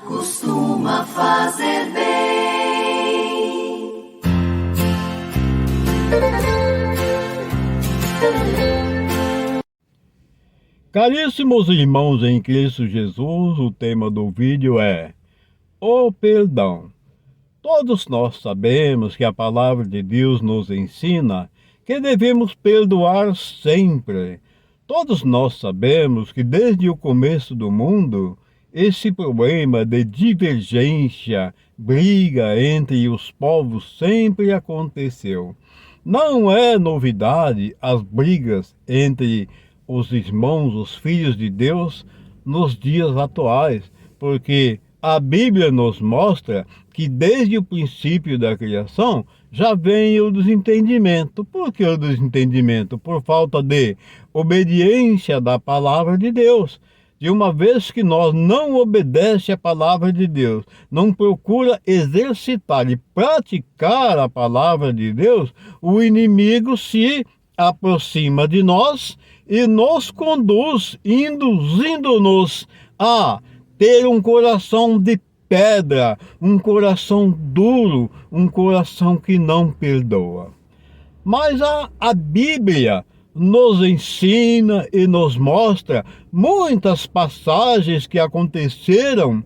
costuma fazer bem. Caríssimos irmãos em Cristo Jesus, o tema do vídeo é o perdão. Todos nós sabemos que a palavra de Deus nos ensina que devemos perdoar sempre. Todos nós sabemos que desde o começo do mundo, esse problema de divergência, briga entre os povos sempre aconteceu. Não é novidade as brigas entre os irmãos, os filhos de Deus, nos dias atuais, porque a Bíblia nos mostra que desde o princípio da criação já vem o desentendimento. Por que o desentendimento? Por falta de obediência da palavra de Deus. De uma vez que nós não obedecemos à palavra de Deus, não procura exercitar e praticar a palavra de Deus, o inimigo se aproxima de nós e nos conduz, induzindo-nos a ter um coração de pedra, um coração duro, um coração que não perdoa. Mas a Bíblia nos ensina e nos mostra muitas passagens que aconteceram,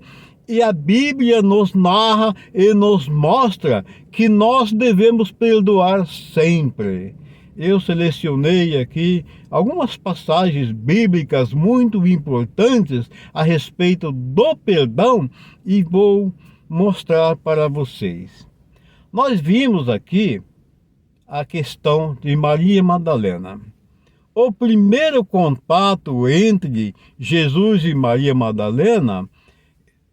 e a Bíblia nos narra e nos mostra que nós devemos perdoar sempre. Eu selecionei aqui algumas passagens bíblicas muito importantes a respeito do perdão e vou mostrar para vocês. Nós vimos aqui a questão de Maria Madalena. O primeiro contato entre Jesus e Maria Madalena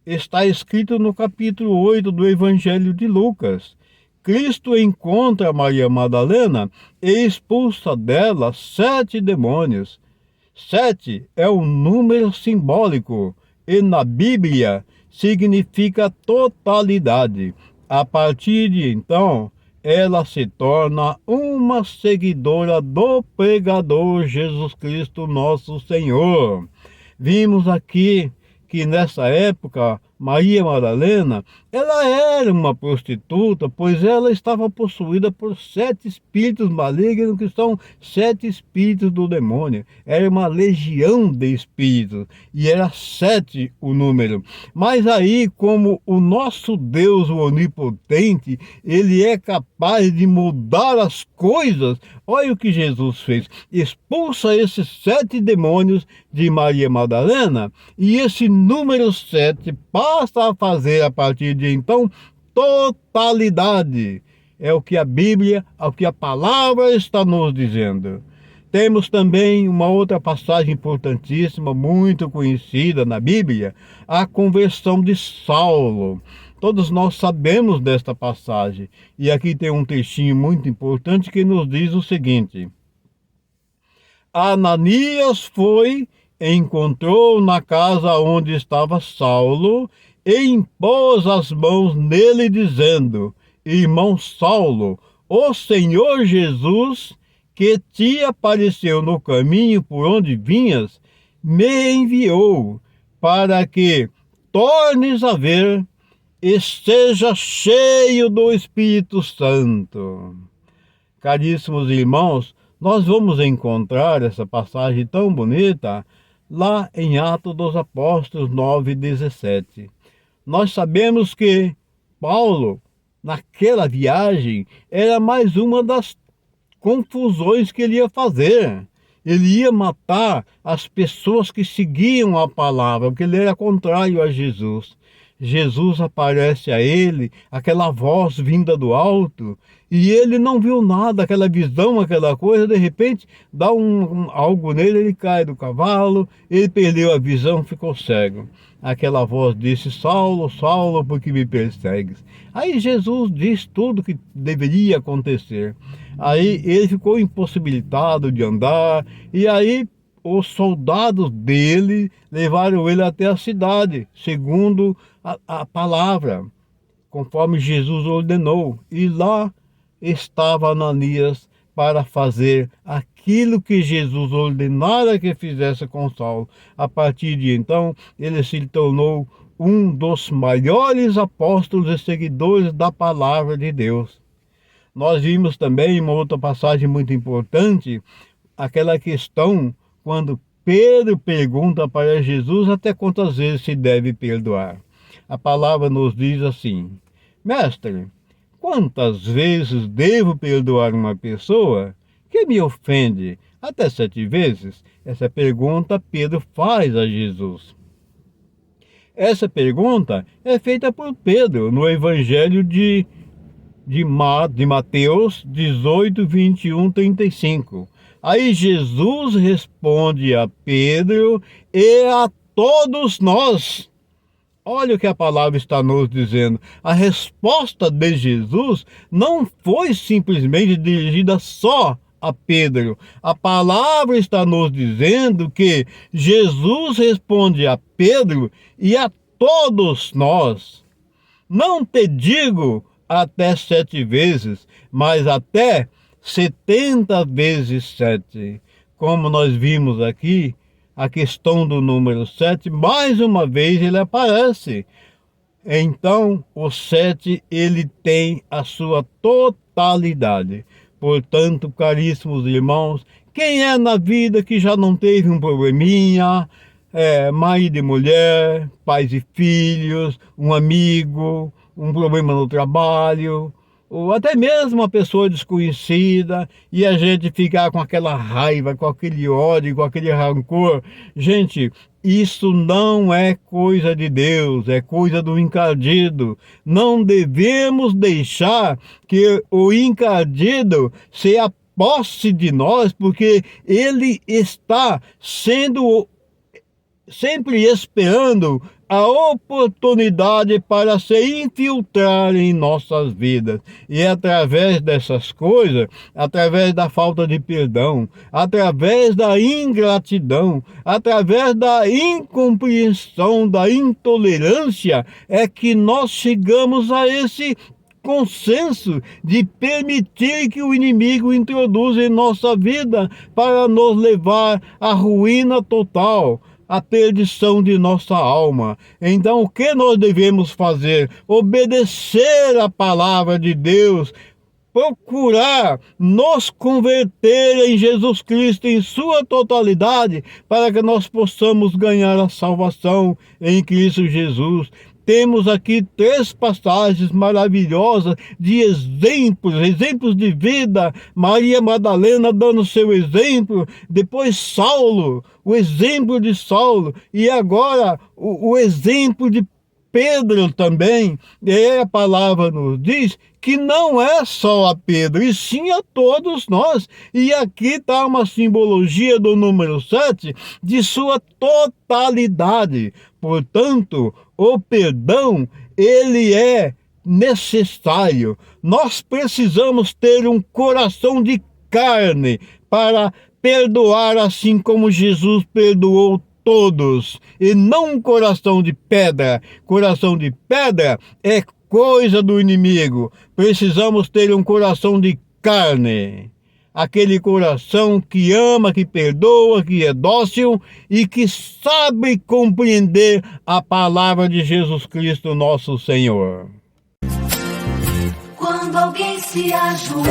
está escrito no capítulo 8 do Evangelho de Lucas. Cristo encontra Maria Madalena e expulsa dela 7 demônios. 7 é um número simbólico e na Bíblia significa totalidade. A partir de então, ela se torna uma seguidora do pregador Jesus Cristo, nosso Senhor. Vimos aqui que nessa época, Maria Madalena, ela era uma prostituta, pois ela estava possuída por 7 espíritos malignos, que são 7 espíritos do demônio. Era uma legião de espíritos, e era 7 o número. Mas aí, como o nosso Deus, o onipotente, ele é capaz de mudar as coisas, olha o que Jesus fez. Expulsa esses 7 demônios de Maria Madalena, e esse número 7 passa a fazer a partir de então totalidade. É o que a Bíblia, o que a palavra está nos dizendo. Temos também uma outra passagem importantíssima, muito conhecida na Bíblia, a conversão de Saulo. Todos nós sabemos desta passagem. E aqui tem um textinho muito importante que nos diz o seguinte: Ananias foi, encontrou na casa onde estava Saulo e impôs as mãos nele, dizendo: Irmão Saulo, o Senhor Jesus, que te apareceu no caminho por onde vinhas, me enviou para que tornes a ver e seja cheio do Espírito Santo. Caríssimos irmãos, nós vamos encontrar essa passagem tão bonita lá em Atos dos Apóstolos 9:17. Nós sabemos que Paulo, naquela viagem, era mais uma das confusões que ele ia fazer. Ele ia matar as pessoas que seguiam a palavra, porque ele era contrário a Jesus. Jesus aparece a ele, aquela voz vinda do alto, e ele não viu nada, aquela visão, aquela coisa, de repente dá algo nele, ele cai do cavalo, ele perdeu a visão, ficou cego. Aquela voz disse: Saulo, Saulo, por que me persegues? Aí Jesus diz tudo o que deveria acontecer. Aí ele ficou impossibilitado de andar, e aí os soldados dele levaram ele até a cidade, segundo a palavra, conforme Jesus ordenou. E lá estava Ananias para fazer aquilo que Jesus ordenara que fizesse com Saulo. A partir de então, ele se tornou um dos maiores apóstolos e seguidores da palavra de Deus. Nós vimos também uma outra passagem muito importante, aquela questão quando Pedro pergunta para Jesus até quantas vezes se deve perdoar. A palavra nos diz assim: Mestre, quantas vezes devo perdoar uma pessoa que me ofende? Até 7 vezes? Essa pergunta Pedro faz a Jesus. Essa pergunta é feita por Pedro no Evangelho de Mateus 18, 21, 35. Aí Jesus responde a Pedro e a todos nós. Olha o que a palavra está nos dizendo. A resposta de Jesus não foi simplesmente dirigida só a Pedro. A palavra está nos dizendo que Jesus responde a Pedro e a todos nós. Não te digo até 7 vezes, mas até 70 vezes 7. Como nós vimos aqui, a questão do número 7, mais uma vez ele aparece. Então, o 7, ele tem a sua totalidade. Portanto, caríssimos irmãos, quem é na vida que já não teve um probleminha, marido e mulher, pais e filhos, um amigo, um problema no trabalho, ou até mesmo uma pessoa desconhecida, e a gente ficar com aquela raiva, com aquele ódio, com aquele rancor. Gente, isso não é coisa de Deus, é coisa do encardido. Não devemos deixar que o encardido se aposse de nós, porque ele está sempre esperando a oportunidade para se infiltrar em nossas vidas. E é através dessas coisas, através da falta de perdão, através da ingratidão, através da incompreensão, da intolerância, é que nós chegamos a esse consenso de permitir que o inimigo introduza em nossa vida para nos levar à ruína total, a perdição de nossa alma. Então, o que nós devemos fazer? Obedecer a palavra de Deus, procurar nos converter em Jesus Cristo em sua totalidade, para que nós possamos ganhar a salvação em Cristo Jesus. Temos aqui 3 passagens maravilhosas de exemplos de vida. Maria Madalena dando seu exemplo, depois Saulo, o exemplo de Saulo, e agora o exemplo de Pedro também. E a palavra nos diz que não é só a Pedro, e sim a todos nós. E aqui está uma simbologia do número 7, de sua totalidade. Portanto, o perdão, ele é necessário. Nós precisamos ter um coração de carne para perdoar, assim como Jesus perdoou todos, e não um coração de pedra. Coração de pedra é coisa do inimigo. Precisamos ter um coração de carne, aquele coração que ama, que perdoa, que é dócil e que sabe compreender a palavra de Jesus Cristo, nosso Senhor. Quando alguém se ajoelha